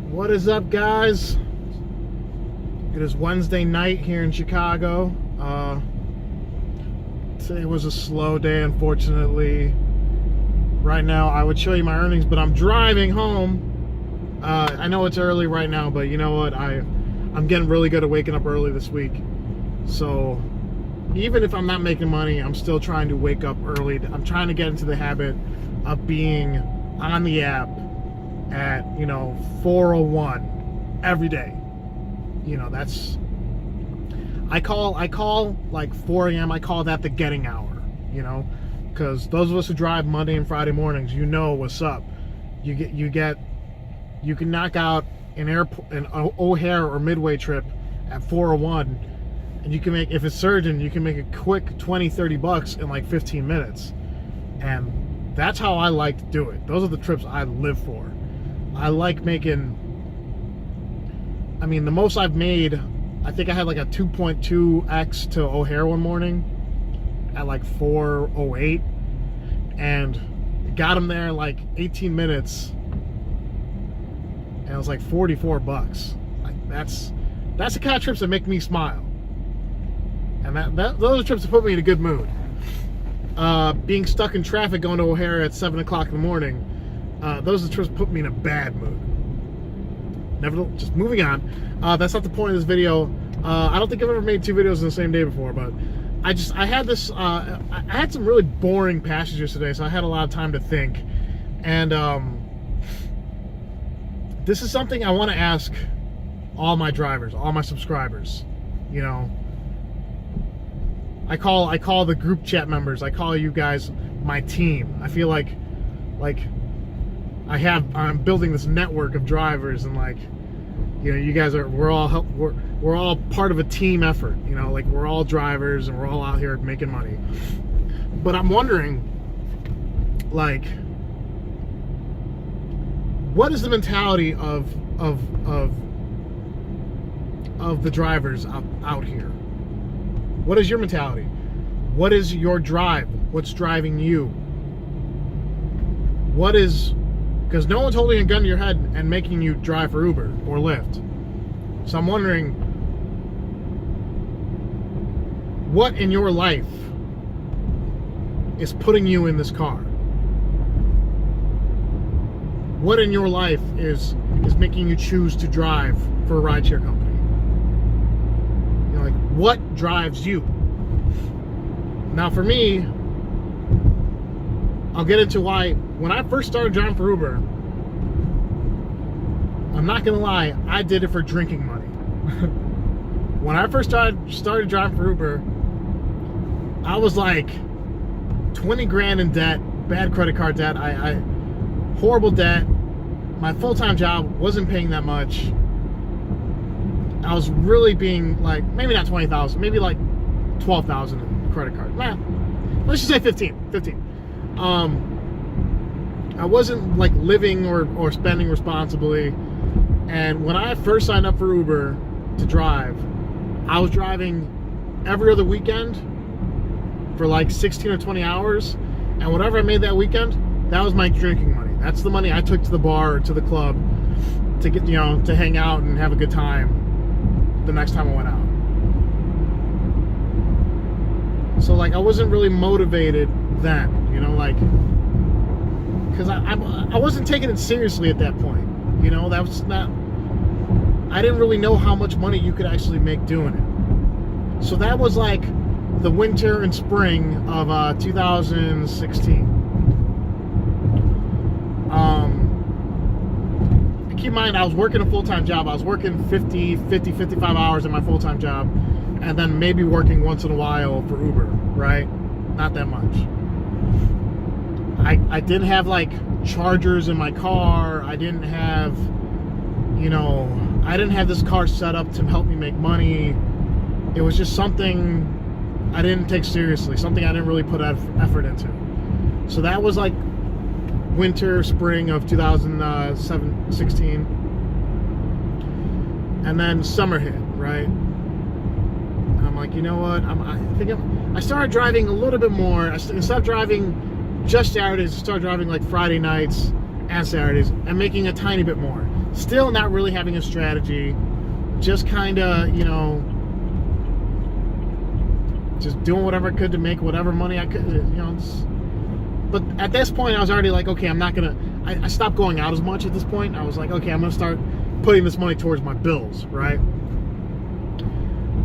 What is up, guys? It is Wednesday night here in Chicago. Today was a slow day, unfortunately. Right now, I would show you my earnings, but I'm driving home. I know it's early right now, but you know what? I'm getting really good at waking up early this week. So even if I'm not making money, I'm still trying to wake up early. I'm trying to get into the habit of being on the app at 4:01 every day. That's I call like 4 a.m. I call that the getting hour, because those of us who drive Monday and Friday mornings, what's up. You can knock out an O'Hare or Midway trip at 4:01, and you can make, if it's surging, you can make a quick $20-30 in like 15 minutes. And that's how I like to do it. Those are the trips I live for. I like making, the most I've made, I think I had like a 2.2x to O'Hare one morning at like 4:08, and got them there in like 18 minutes, and it was like $44. Like that's the kind of trips that make me smile, and those are trips that put me in a good mood. Being stuck in traffic going to O'Hare at 7 o'clock in the morning, those are the trips that put me in a bad mood. Nevertheless, just moving on. That's not the point of this video. I don't think I've ever made 2 videos in the same day before, but I had this, I had some really boring passages today, so I had a lot of time to think. And this is something I want to ask all my drivers, all my subscribers. I call the group chat members, I call you guys my team. I feel like I'm building this network of drivers, and you guys we're all part of a team effort. Like we're all drivers and we're all out here making money. But I'm wondering, what is the mentality of the drivers out here? What is your mentality? What is your drive? What's driving you? Because no one's holding a gun to your head and making you drive for Uber or Lyft. So I'm wondering, what in your life is putting you in this car? What in your life is making you choose to drive for a rideshare company? What drives you? Now for me, I'll get into why. When I first started driving for Uber, I'm not gonna lie, I did it for drinking money. When I first started driving for Uber, I was like 20 grand in debt, bad credit card debt, I horrible debt. My full-time job wasn't paying that much. I was really being like, maybe not 20,000, maybe like 12,000 in credit card. Let's just say 15. I wasn't like living or spending responsibly. And when I first signed up for Uber to drive, I was driving every other weekend for like 16 or 20 hours. And whatever I made that weekend, that was my drinking money. That's the money I took to the bar or to the club to get, to hang out and have a good time the next time I went out. So I wasn't really motivated then, because I wasn't taking it seriously at that point. That was not, I didn't really know how much money you could actually make doing it. So that was like the winter and spring of 2016. Keep in mind, I was working a full-time job. I was working 55 hours in my full-time job, and then maybe working once in a while for Uber, right? Not that much. I didn't have chargers in my car. I didn't have, I didn't have this car set up to help me make money. It was just something I didn't take seriously, something I didn't really put effort into. So that was winter, spring of 2016. And then summer hit, right? And I'm like, you know what? I started driving a little bit more. Instead of driving just Saturdays, I started driving Friday nights and Saturdays and making a tiny bit more. Still not really having a strategy. Just kind of, you know, just doing whatever I could to make whatever money I could, you know. But at this point, I was already like, okay, I'm not gonna. I stopped going out as much at this point. I was like, okay, I'm gonna start putting this money towards my bills, right?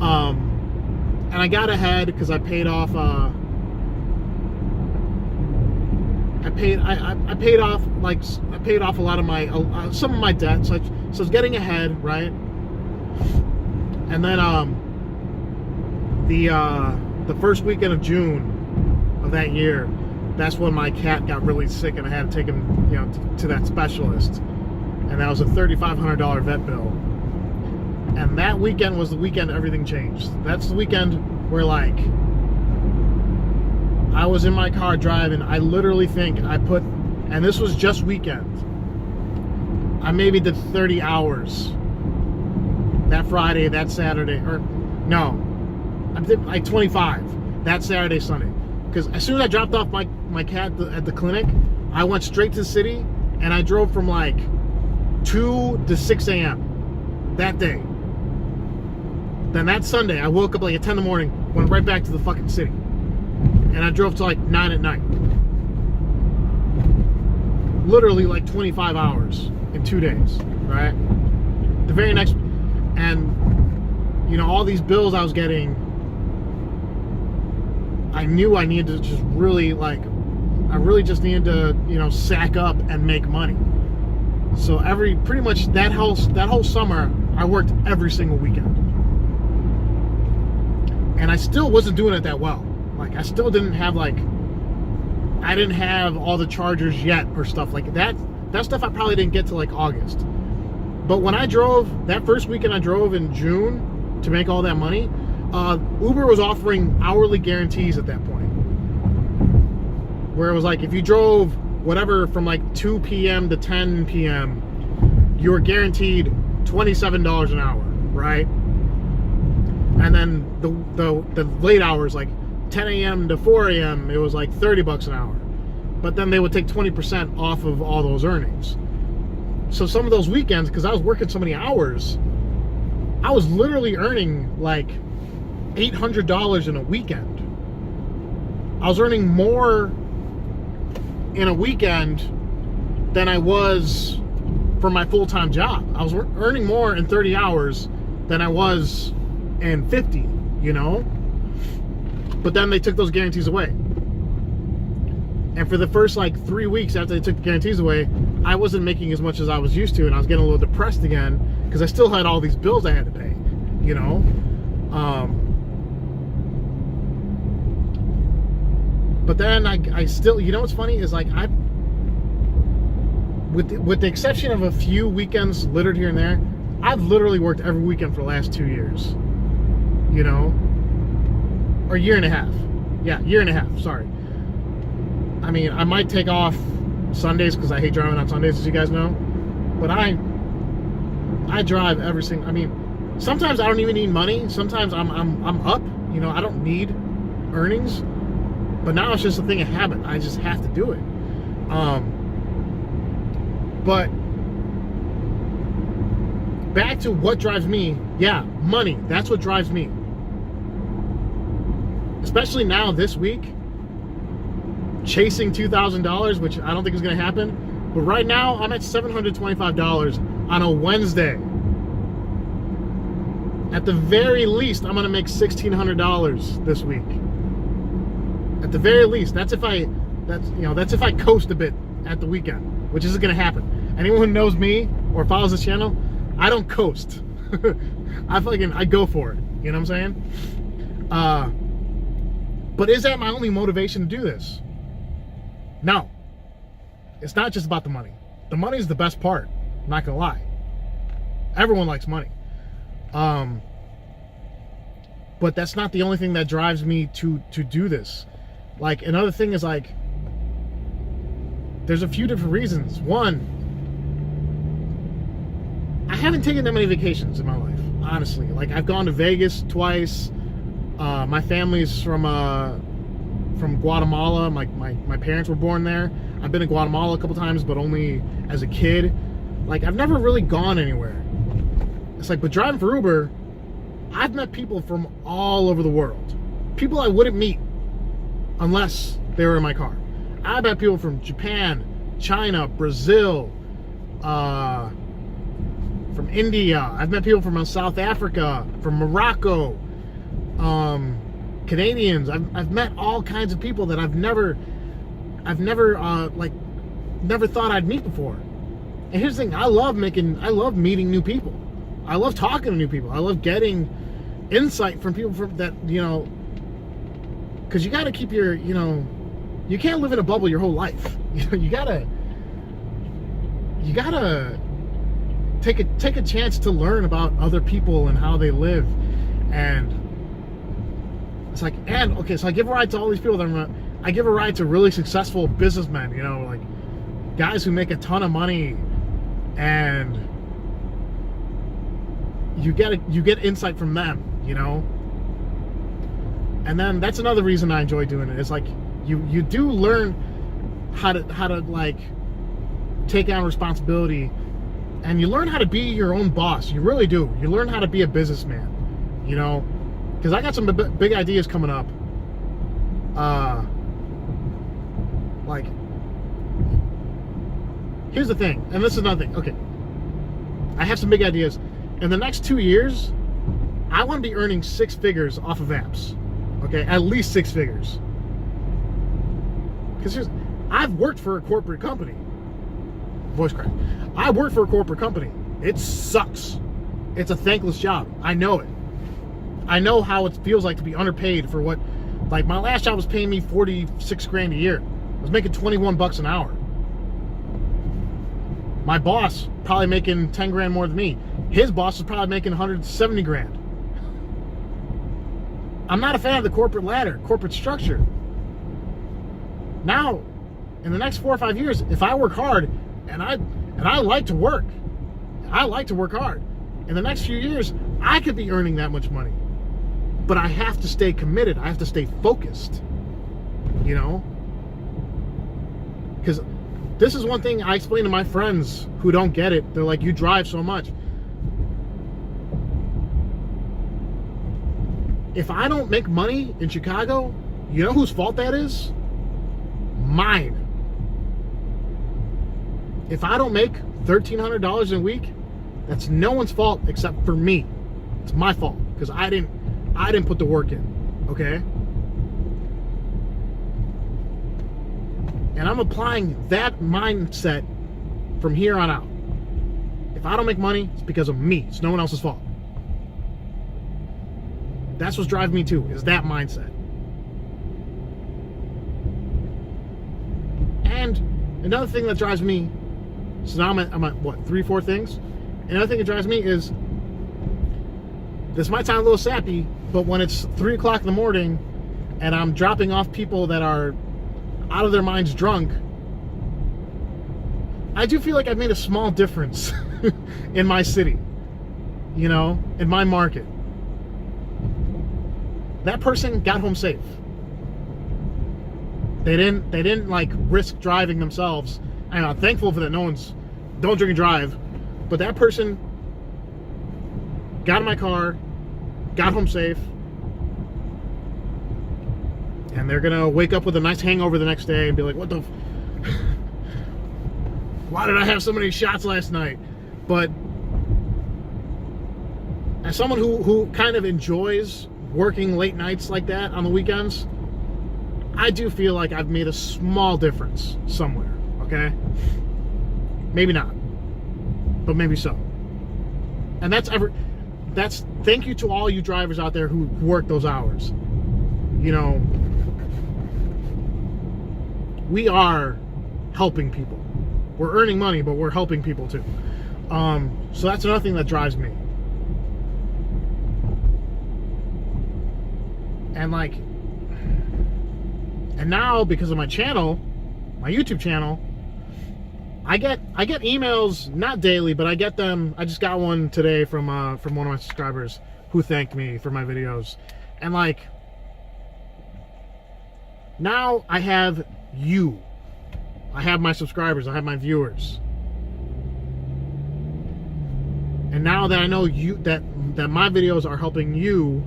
And I got ahead because I paid off. I paid off a lot of my some of my debt. So I was getting ahead, right? And then the first weekend of June of that year, that's when my cat got really sick and I had to take him, you know, to that specialist. And that was a $3,500 vet bill. And that weekend was the weekend everything changed. That's the weekend where, like, I was in my car driving. I literally think I put, and this was just weekend, I maybe did 30 hours that Friday, that Saturday, or no, I did like 25 that Saturday, Sunday. Because as soon as I dropped off my cat at the clinic, I went straight to the city and I drove from like 2 to 6 a.m. that day. Then that Sunday, I woke up like at 10 in the morning, went right back to the fucking city. And I drove to like 9 at night. Literally like 25 hours in 2 days, right? The very next, and you know, all these bills I was getting, I knew I needed to just really, like, I really just needed to, you know, sack up and make money. So pretty much that whole summer, I worked every single weekend. And I still wasn't doing it that well. Like, I still didn't have, like, I didn't have all the chargers yet or stuff like that. That stuff I probably didn't get to like August. But when I drove, that first weekend I drove in June to make all that money, Uber was offering hourly guarantees at that point. Where it was like, if you drove whatever from like 2 p.m. to 10 p.m., you were guaranteed $27 an hour, right? And then the late hours, like 10 a.m. to 4 a.m., it was like $30 an hour. But then they would take 20% off of all those earnings. So some of those weekends, because I was working so many hours, I was literally earning like $800 in a weekend. I was earning more in a weekend than I was for my full-time job. I was earning more in 30 hours than I was in 50, you know? But then they took those guarantees away. And for the first like 3 weeks after they took the guarantees away, I wasn't making as much as I was used to, and I was getting a little depressed again because I still had all these bills I had to pay, you know? But then I still, you know what's funny is like with the exception of a few weekends littered here and there, I've literally worked every weekend for the last 2 years, you know? Or year and a half. Yeah, year and a half, sorry. I mean, I might take off Sundays because I hate driving on Sundays, as you guys know. But I drive every single. I mean, sometimes I don't even need money. Sometimes I'm up. You know, I don't need earnings. But now it's just a thing of habit. I just have to do it. But back to what drives me. Yeah, money. That's what drives me. Especially now this week. Chasing $2,000, which I don't think is going to happen. But right now, I'm at $725 on a Wednesday. At the very least, I'm going to make $1,600 this week. At the very least, that's if I coast a bit at the weekend, which isn't going to happen. Anyone who knows me or follows this channel, I don't coast. I go for it. You know what I'm saying? But is that my only motivation to do this? No, it's not just about the money. The money is the best part. I'm not gonna lie. Everyone likes money. But that's not the only thing that drives me to do this. Like, another thing is like, there's a few different reasons. One, I haven't taken that many vacations in my life, honestly. Like, I've gone to Vegas twice. My family's from Guatemala. My parents were born there. I've been to Guatemala a couple times, but only as a kid. Like, I've never really gone anywhere. It's like, but driving for Uber, I've met people from all over the world. People I wouldn't meet unless they were in my car. I've met people from Japan, China, Brazil, from India. I've met people from South Africa, from Morocco, Canadians. I've met all kinds of people that I've never thought I'd meet before. And here's the thing, I love meeting new people. I love talking to new people. I love getting insight from people that, because you got to keep your, you can't live in a bubble your whole life. You gotta take a chance to learn about other people and how they live. And it's like, so I give a ride to all these people I give a ride to really successful businessmen, like guys who make a ton of money, and you get insight from them, and then that's another reason I enjoy doing it. It's like you do learn how to like take on responsibility, and you learn how to be your own boss. You really do. You learn how to be a businessman, because I got some big ideas coming up. Like, here's the thing, and this is another thing. Okay, I have some big ideas. In the next 2 years, I want to be earning 6 figures off of apps. Okay, at least 6 figures. Because I've worked for a corporate company. Voice crack. I worked for a corporate company. It sucks. It's a thankless job. I know it. I know how it feels like to be underpaid for what, like, my last job was paying me 46 grand a year. I was making 21 bucks an hour. My boss probably making 10 grand more than me. His boss was probably making 170 grand. I'm not a fan of the corporate ladder, corporate structure. Now, in the next 4 or 5 years, if I work hard, and I like to work, I like to work hard. In the next few years, I could be earning that much money. But I have to stay committed. I have to stay focused. Because this is one thing I explain to my friends who don't get it. They're like, you drive so much. If I don't make money in Chicago, you know whose fault that is? Mine. If I don't make $1,300 a week, that's no one's fault except for me. It's my fault because I didn't put the work in. Okay? And I'm applying that mindset from here on out. If I don't make money, it's because of me. It's no one else's fault. That's what's driving me too, is that mindset. And another thing that drives me, so now I'm at what, 3, 4 things? Another thing that drives me is, this might sound a little sappy, but when it's 3 o'clock in the morning and I'm dropping off people that are out of their minds drunk, I do feel like I've made a small difference in my city, in my market. That person got home safe. They didn't like risk driving themselves. And I'm thankful for that. Don't drink and drive. But that person got in my car, got home safe, and they're gonna wake up with a nice hangover the next day and be like, what the why did I have so many shots last night? But as someone who kind of enjoys working late nights like that on the weekends, I do feel like I've made a small difference somewhere, okay? Maybe not, but maybe so. And that's thank you to all you drivers out there who work those hours. We are helping people. We're earning money, but we're helping people too. So that's another thing that drives me. And now, because of my channel, my YouTube channel, I get emails, not daily, but I get them. I just got one today from one of my subscribers who thanked me for my videos. And now I have you. I have my subscribers, I have my viewers. And now that I know that my videos are helping you,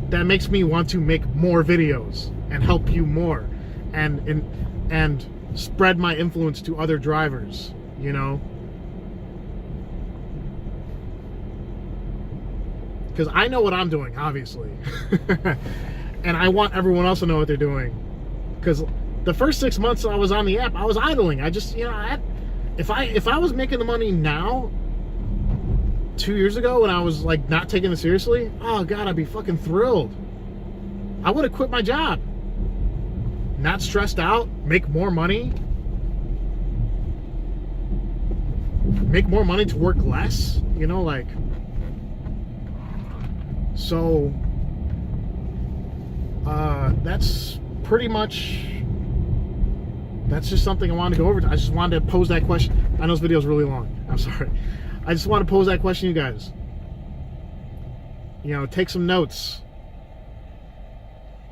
that makes me want to make more videos and help you more, and spread my influence to other drivers, you know? Because I know what I'm doing, obviously. And I want everyone else to know what they're doing. Because the first 6 months I was on the app, I was idling. I just, you know, if I was making the money now, 2 years ago, when I was like not taking it seriously, oh God, I'd be fucking thrilled. I would have quit my job. Not stressed out, make more money. Make more money to work less, you know, like. So, that's pretty much, that's just something I wanted to go over. I just wanted to pose that question. I know this video is really long. I'm sorry. I just want to pose that question to you guys. You know, take some notes.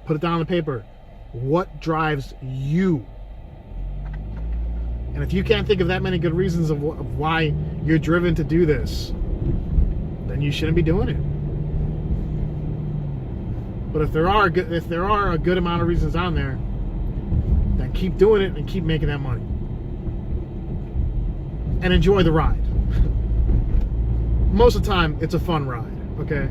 Put it down on the paper. What drives you? And if you can't think of that many good reasons of why you're driven to do this, then you shouldn't be doing it. But if there are a good amount of reasons on there, then keep doing it and keep making that money. And enjoy the ride. Most of the time, it's a fun ride, okay?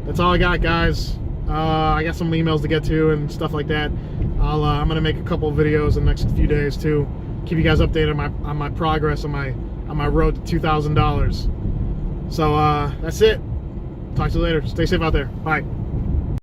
That's all I got, guys. I got some emails to get to and stuff like that. I'm gonna make a couple of videos in the next few days too. Keep you guys updated on my progress on my road to $2,000. So that's it. Talk to you later. Stay safe out there. Bye.